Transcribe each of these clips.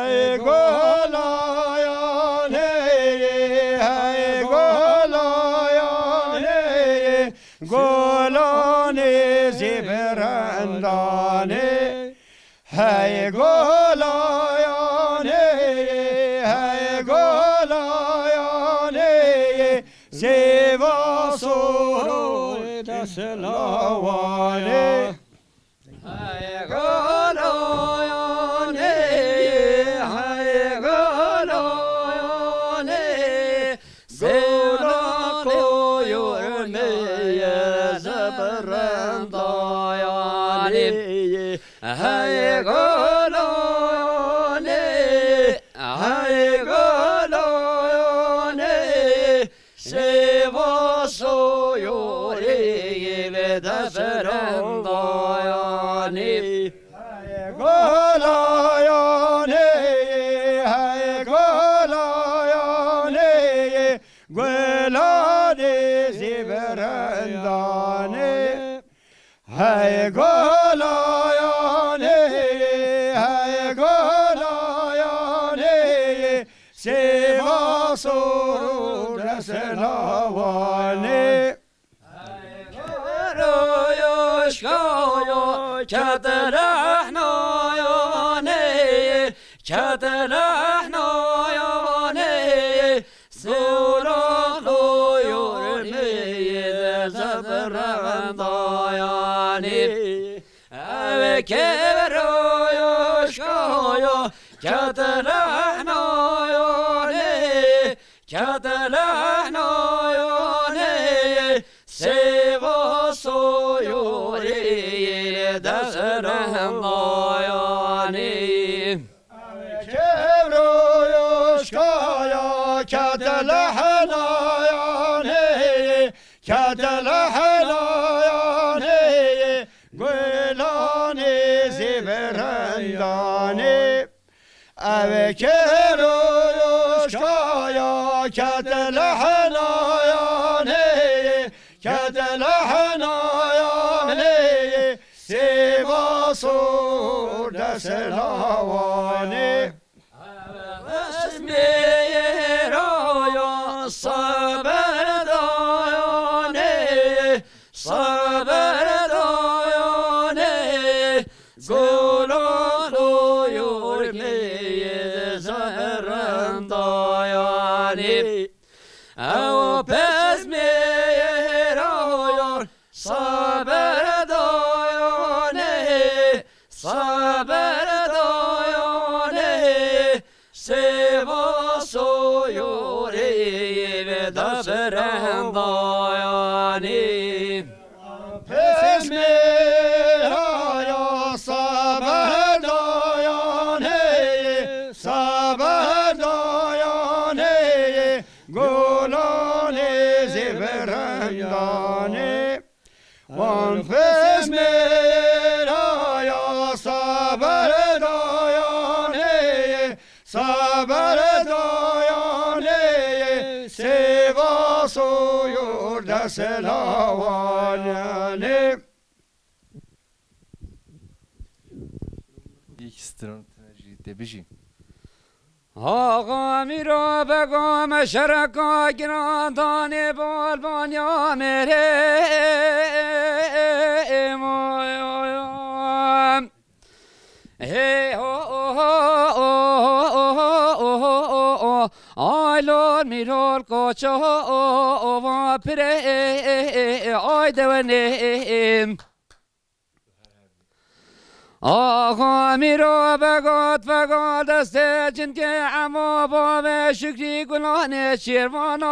hay golayane, hay golayane, golane zibrandane, hay golayane, hay golayane, zevasoro daselawane. Hay golone, hay golone, se vosso yore le da ferandayani. Hay golayane, hay golayane, golane zibrandane, hay golayane, hay golayane, se vasoro daselawane. كتلحنا يوني كتلحنا يوني سولو يورني زفران ضياني كبرو يشكايا كتلحنا يوني كتلحنا يوني سيفاسو يوري دسرهم ضياني كبرو يشكايا كتلحنا يوني كتلحنا يوني قلاني زبرنداني كبرو يشكايا كتلحنا يوني كتلحنا يوني سيباسور دسلاواني اسمي رايا صبر داياني صبر داياني قولوا يورمي زهر داياني او بسمي رايا صبر داياني صبر داياني سيباسو يوري بدفرن ضياني بسمي رايا صبر داياني صبر داياني قولاني زبرنداني وانفسمي رايا صبر داياني صبر داياني سيباسو يورد سلاواني. یک ستران تنجی دبیجی آقا میرا بگم شرکا گراندان بالبان یا میره آیلون میرال کوچا و پره آی دوانیم آقا میرا بگاد فقاد دست جن که اما با شکری گلان شیروانان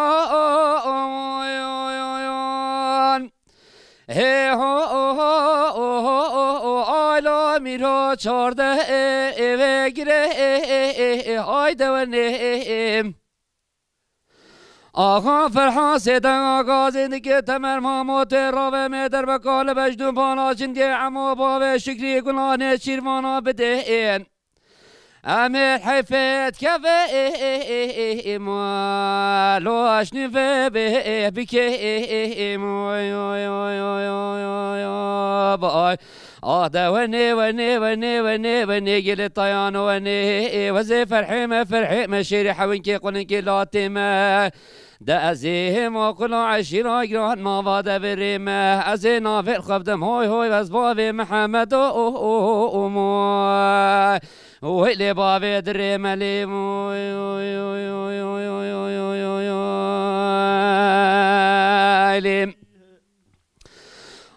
آیلا میرا چارده وگیره آی دوانیم آقا فرحان سیدن آقا زندگی تمر ماموت راوه میدر بکال بجدون پانا چندی عمو باوه شکری گلانه شیروانا بدهین امیر حیفت کفه مالوش نفه بکه بای ده وني وني وني وني وني قل طيان وني وزي فرحي ما فرحي ما شيري حوينكي قولنكي لا تيما ده أزيهم وكل عشيرة يقرأ ما بعد بريمة أزينا في الخبدم هوي هوي بس بابي محمد ويلي بابي دريمة لي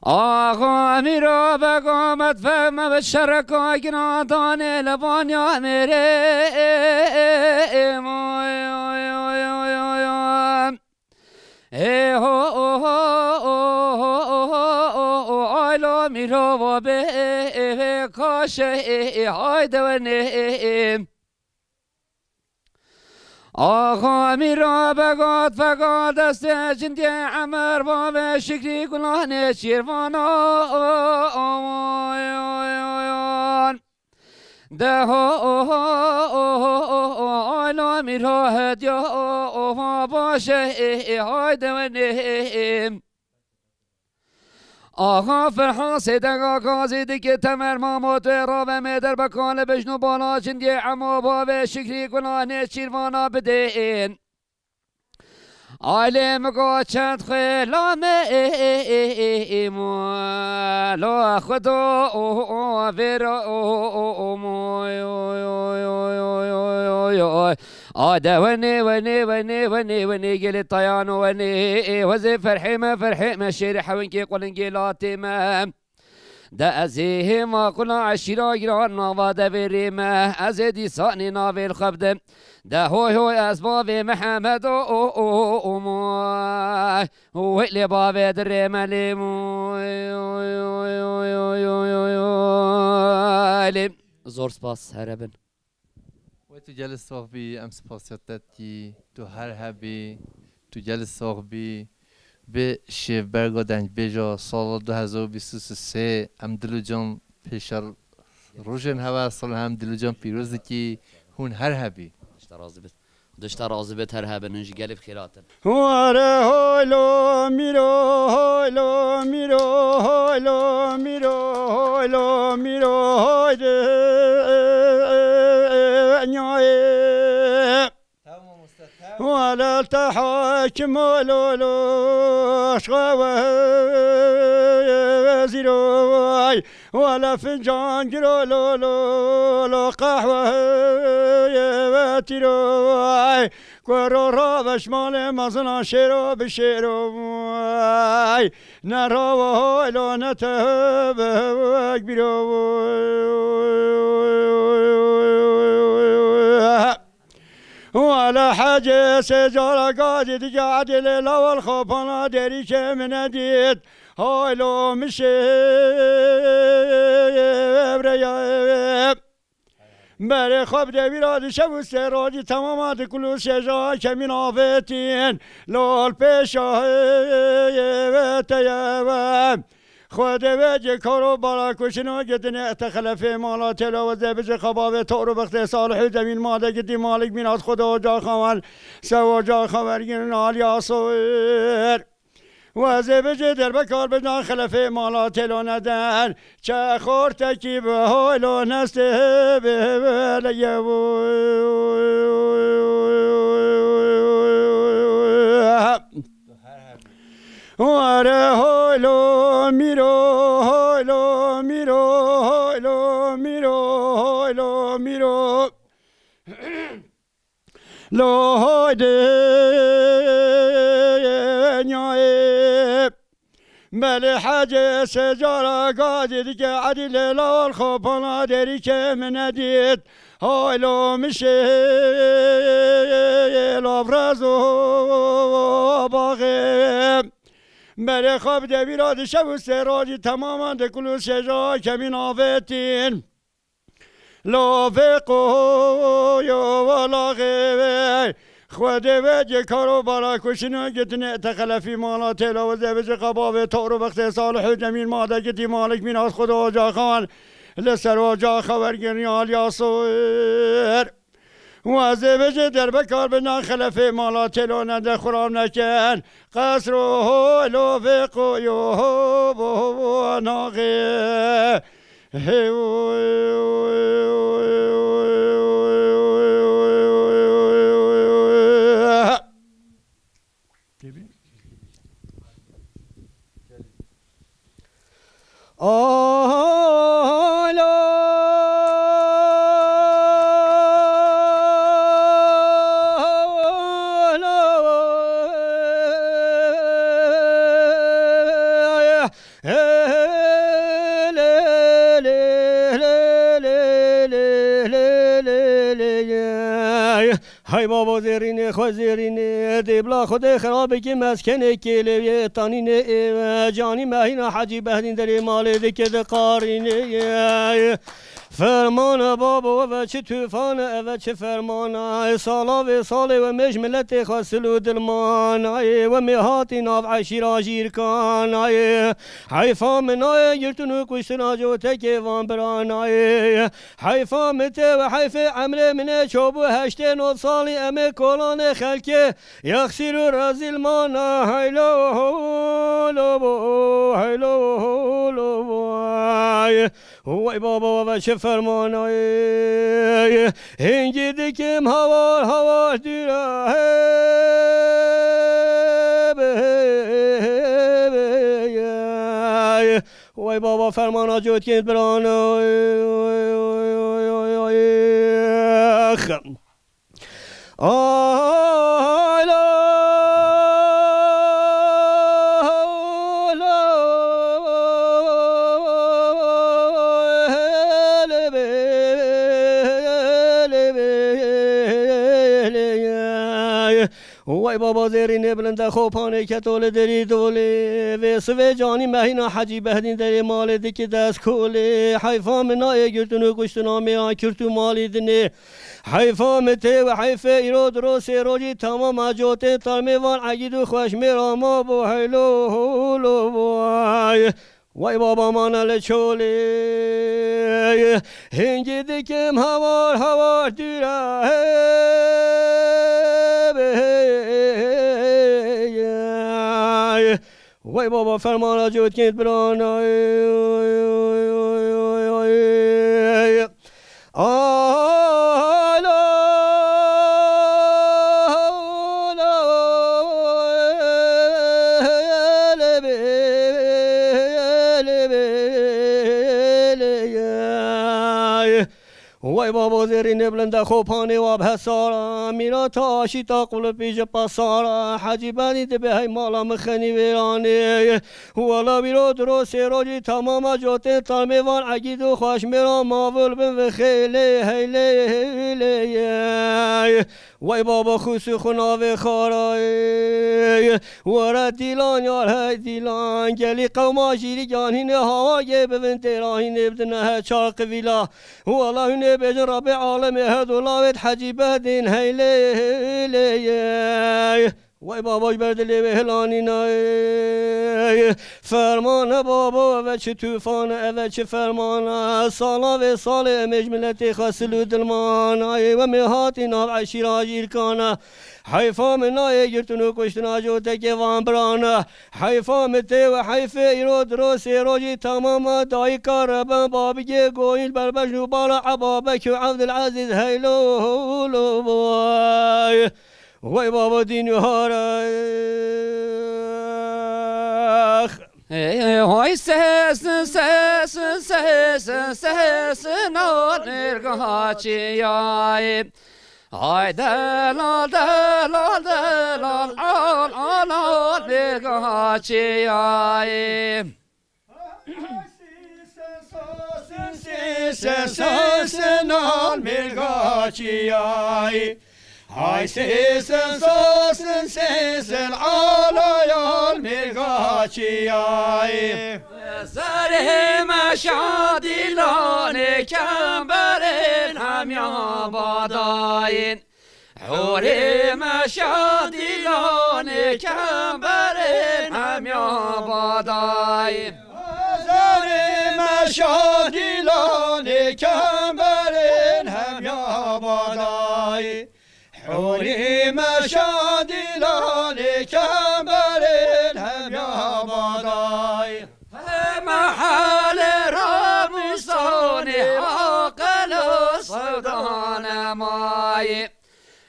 آقا میرا بگامت فهم بشرک آگنا دانه لبان یا میره آیلا میرا و به کاشه های دونه آقا میرا بگاد فقاد دست جندی عمر باب شکری گلان شیروان ده آیلا میرا هدیا باشه های دونه آقا فرحان سیدن آقا زیدی که تمر ماموت را و میدر بکانه بجنو بالا چندی عمو باب شکری گناه شیروانا بدین آلی مگو چند خیلامه لا خدا آده وني وني وني وني وني قلي طيان وني وزي فرحي ما شيري حوينكي قولنكي لا تيمام ده أزيه ما كنا عشيرا جران نواد بريمة أزيدي صاني نافي الخبد ده هو أسباب محمد هو اللي بابي دريمة لي زور سباس هربن تو جلس صاحبی ام سپاسیتی تو هر هبی تو جلس صاحبی به شیف برگا دنج بیجا سال 2023 ام دلو جان پیشر روشن هوا سال هم دلو جان پیروزی کی هون هر هبی دشتر عازبت هر هبه نجی قلب خیراتن واره هولو میرو هولو میرو هولو میرو هولو میرو ولا تحاكم لولوش وزيروي ولا فنجان لولو قهوة تيروي كورو رابش مال مزنا شيرو بشيرو نرو لو نتهب كبيرو ولا حاجة سجارة قاعدة تقعد الليلة والخوفانة داري كمن ديت هاي لو مشي برياب بري خوب دبيراد شبو سراجي تمامات كلو شجاع كمين آفتين لو البيشا تياب خود وجه کارو بالا کشنو گدنه تخلف مالا تلاوت بج خباب تورو بخت صالح زمین ماده گدی مالک مینات خدا جا خوان سوا جا خبرگین نالیا صور و زبج در بکار بدن خلف مالا تلو ندن چه خور تکی به هایلو نسته به ولیه واره هولو میرو هولو میرو هولو میرو هولو میرو لو هایده نیای بله حاجه سجارة قادی دیگه عدی لیلا الخوبانا داری که من دید هولو میشه لابرازو باغه بله خواب دبیراد شب و سراجی تماما دکلو شجا کمین آفتین لافقو ولا غیبه خود وجه کارو بالا کشنو گتنه تخلفی مالا تلاوزه بجه قباب تورو بخت صالح جمیل ماده گتی مالک مینات خدا جا خوان لسر و جا خبرگرنی آلیا صور و زبج در بکار بنا خلف مالا تلو نده خرام نکن قصر و هلو فقو یو و ناغه های بابا زیرینه خود زیرینه دیبلا خود خرابه که مسکنه کلیه تانینه جانی مهینا حجی بهدین داری مال دکه قارینه فرمان بابا و چه توفان و چه فرمان سالا و سال و مش ملت خسلو دلمان و میهاتی ناف عشیر آجیر کان حیفا منای گرتنو کشتنا جو تکی وان بران حیفا مته و حیف عمل منه چوبو هشته نو سالی امه کلان خلکه یخسیر و رزیل مانا هیلو هلو هیلو هلو وای بابا و چه فرمانای هنگی دکم هوار هوار دیره وای بابا فرمانا جود کند برانای وای بابا زیرینه بلنده خوبانه که طول دری دوله و سوی جانی مهینا حجی بهدین دری مال دکی دست کوله حیفا منای گرتنو کشتنا میان کرتو مالی دنه حیفا مته و حیفه ایرو درست روجی تمام جوته ترمیوان عگیدو خوش میراما بو حیلو هولو وای وای بابا مانا لچوله هنگی دکم هوار هوار دیره وای بابا فرمانا جود کند برانای وای بابا زیرینه بلنده خوبانه و بحسارا میرا تاشی تا قول پیش پاسارا حجی بنید به های مالا مخنی ویرانه والا بیرو درست روجی تمام جوته ترمیوان عگید و خوش میرا ماول بن و خیلی هیلی هیلی وای بابا خوصی خناوه خارای ورد دیلان یار های دیلان گلی قوما جیری گانهین هواگه ببین تیراهین بدنه چار قویلا والا هنه بجن رب عالم هدولاوت حجی بهدین هیلی هیلی وای بابا بردلی به هلانی نای فرمان بابا و چه توفان و چه فرمان سالا و سال مجملت خسلو دلمان و میهاتی ناف عشیر آجیر کانا حیفا منای گرتنو کشتنا جو تکی وان برانا حیفا مته و حیف ایرو دروس روجی تمام دای کاربن بابی گویل بربشنو بالا عبابک و عبدالعزیز هیلو هولو بای وای بابا دینو هارخ های سس سس سس سس نار نرگاه چیای های دلال دلال دلال آل آل آل نرگاه چیای سس نار نرگاه چیای های سیسن سوسن سیسن آلایال میرگاچی آی زره مشادیلان کمبرین همیان باداین حوری مشادیلان کمبرین همیان باداین زره مشادیلان کمبرین همیان باداین حوری مشادیلان کمبرین هم یا بادای محل را میسا ماي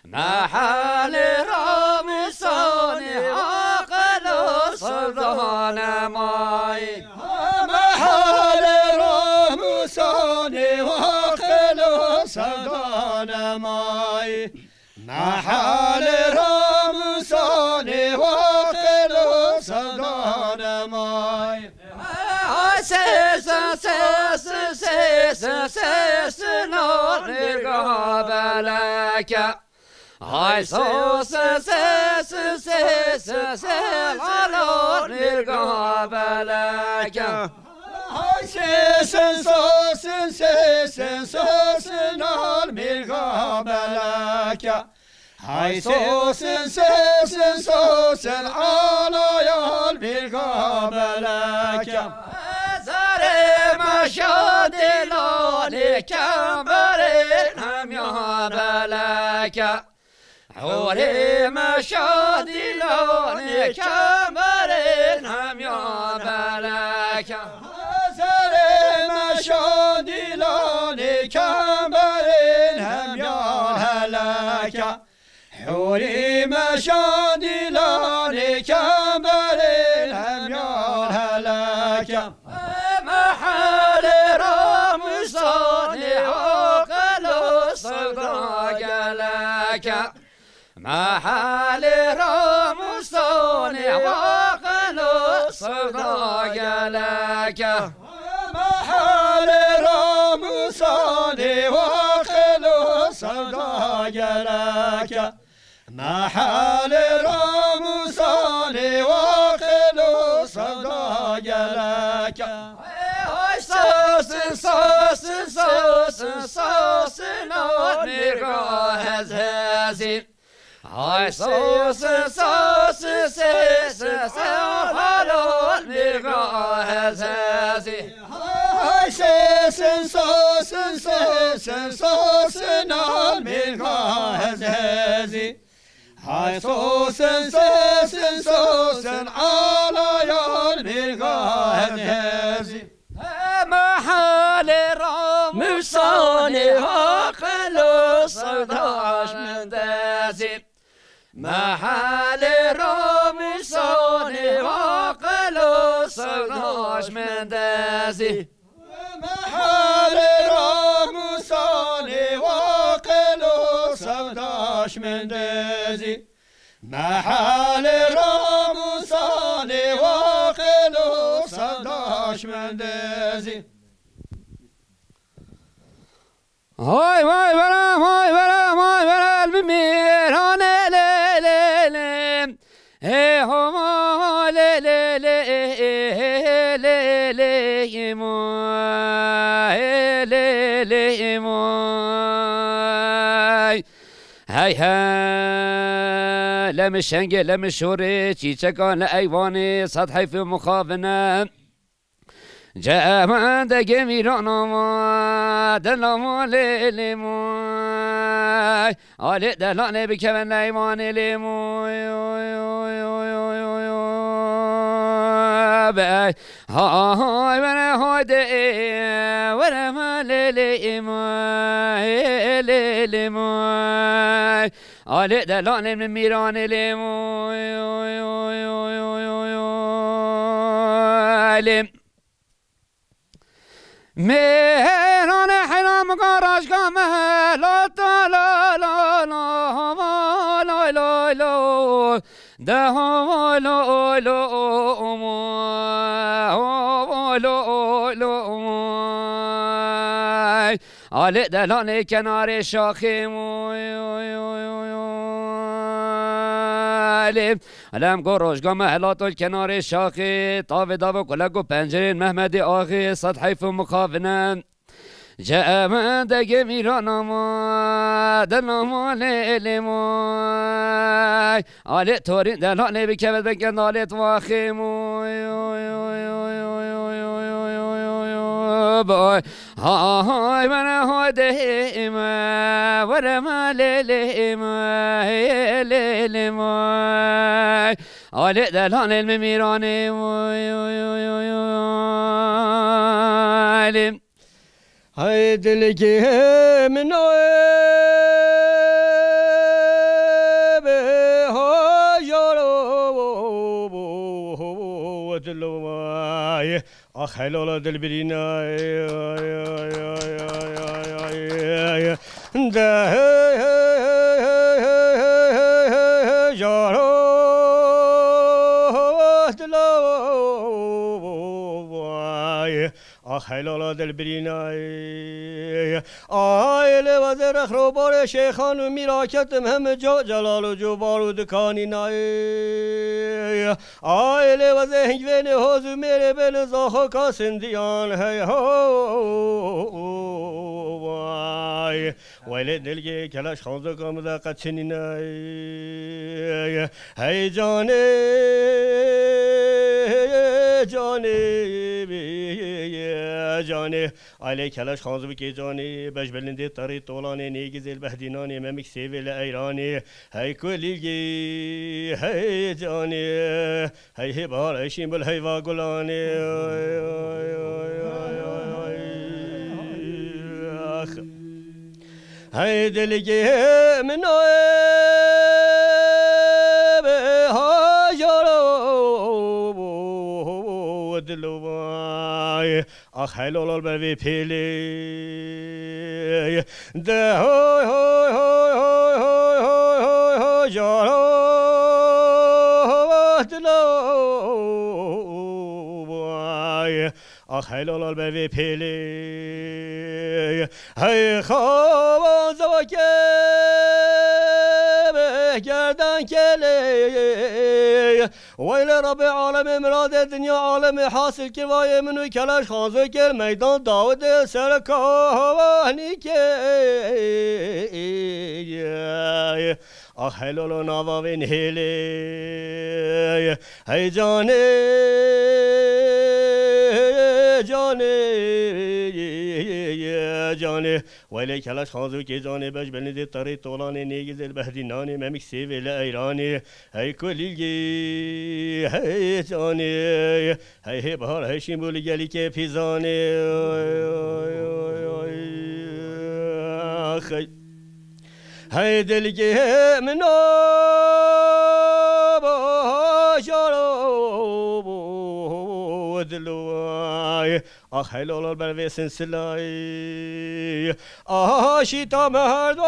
محل رمسان عقل سلطان ماي محل رمسان عقل سلطان ماي محل رمسان عقل سلطان ماي سس نور قابلك هاي سوس سس نور قابلك هاي سوس نور قابلك هاي سوس العلايا قابلك مشاد لالي كمبرين هم يابلك حوري مشاد لالي كمبرين هم يابلك مشاد لالي كمبرين هم يابلك حوري مشاد لالي كمبرين هم يابلك محل رمسان عقل صداق لك محل رمسان عقل صداق لك محل رمسان عقل صداق لك محل رمسان عقل صداق لك صوص نور هزازي هاي صوص حلول هزازي هاي صوص نور هزازي هاي صوص على يار هزازي محل رمسان عقل صداش من دازي محل رمسان عقل صداش من دازي محل رمسان عقل صداش من دازي محل رمسان عقل صداش من دازي هاي برا الميران ليلي هي هما ليلي ماي هاي لم شنگه لم شوره چیچکان ایوانی سطحی في مخافنه جاء من دقي ميرانا ما دلما ليلي موي علي دلاني بكمن نايماني لي موي باي هاي وانا هودي وانا ما ليلي موي ليلي موي علي دلاني من ميراني لي موي مهران حرام قراش قامه لا لا لا لا لا لا لا ده لا لا علي دلاني كنار شاخي علم قروش قام هلات الكنار شاخي طاف داف كلكو بنجرين محمدي آخي سطحي في مخافنا جاء من دقي ميرانا ما دلما ليلي ماي علي تورين دلاني بكبت بكن علي تواخي باي هاي من هودي ما ورما ليلي ما ليلي ما علي دلان الميراني هاي دلقي منو آخ هلالا دل برینا ده جارو دلو آخ هلالا دل برینا آیل وزیر خروبار شیخان و میراکتم همه جا جلال و جو بارود کانی نای آیل وزیر هنگوین حوزو میره بل زاخو کاسندیان هی وای ویل دلگی کلاش خانزو کامده قچنی نای هی جانه جانه علی کلاش خانزو کی جانه باش بلنده طری طولانه نیگز البهدینانه ممک سیویل ایرانه هی کلیگی هی جانه هی بار ایشیم بل هی واگلانه هی دلگی منوه دلوای آخ هلال بر پیلی ده های های های های های های جارا دلوای آخ هلال بر پیلی هی خواب زواکه گردن کلی ویل رب عالم مراد دنیا عالم حاصل کروای منو کلاش خانزو کل میدان داود سرکانی که آخ هلالو نواوین هلی هی جانه جانه ولی کلاش خانزو که جانه بش بلنده طری طولانه نیگز البهدینانه ممک سیویل ایرانه هی کلیگی هی جانه هی بهار هی شیمبول گلی که پیزانه هی دلگی منو باشارو دلوای آخ هلال بر سلسلای آشیتا مردم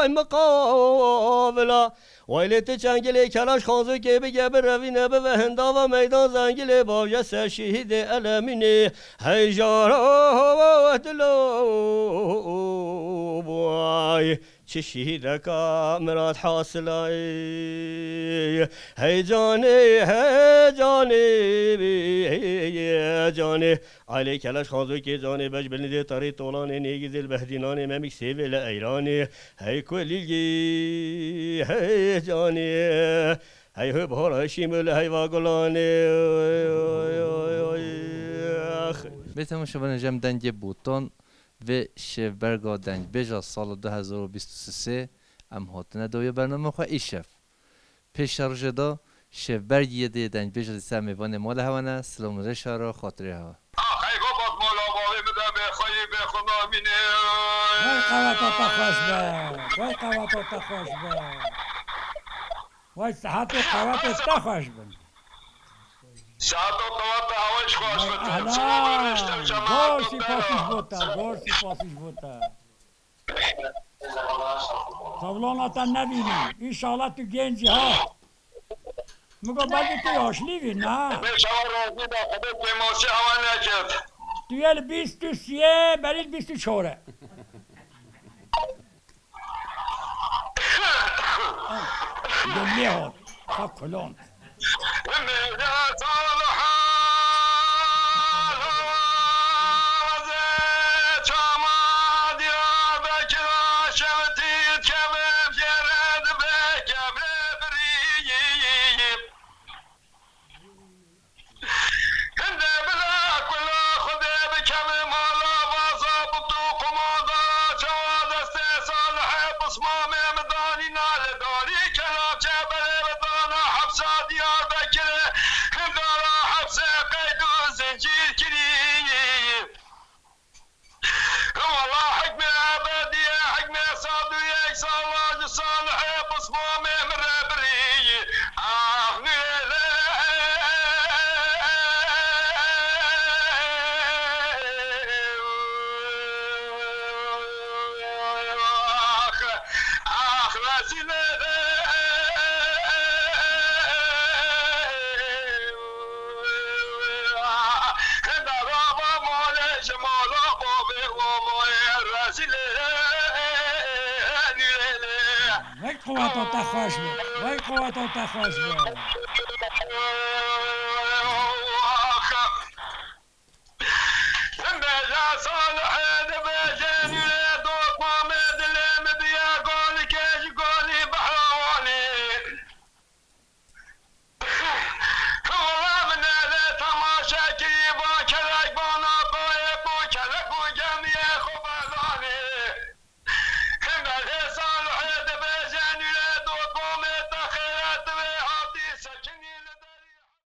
مقابله ویلت چنگلی کلاش خانزو که بگه بر روی نبه و هندا و میدان زنگلی باوجه سر شهید علمینی هی جارا دلو بای چه شهیدکا مراد حاصلای هی جانه جانه علی کلاش خانزو که جانه بج بلنده طری طولانه نیگز البهدینانه ممک سیویل ایرانه هی کلیگی هی جانه هی هو بهار شیمل هی واگلانه بیتم شما نجم دنگ بوتان و شفبرگا دنگ بجا سال 2023 ام هاتنه دوی برنامه خواه ای شف پیش شرجه دا شفبرگ یه دی دنگ بجا دیسه میوان مال هوانه سلام رشا را خاطره هوا آخی گفت مولا باقی بده به خواهی به خدا مینه وای قواتاتا خوش به وای قواتاتا خوش به وای صحت و قواتاتا خوش به ساعت و قوات هوایش خوش بده اهلا گرسی پاسیش بوتا سولاناتا نبینی اینشالله تو گنجی ها مگو بلکه تو یاشلی بین نه شما راضی به خدا قیماسی هوا نکرد تویل 23 بلیل 24 دلیه ها تا کلون رسیل وای قواتو تخاش بود وای قواتو تخاش بود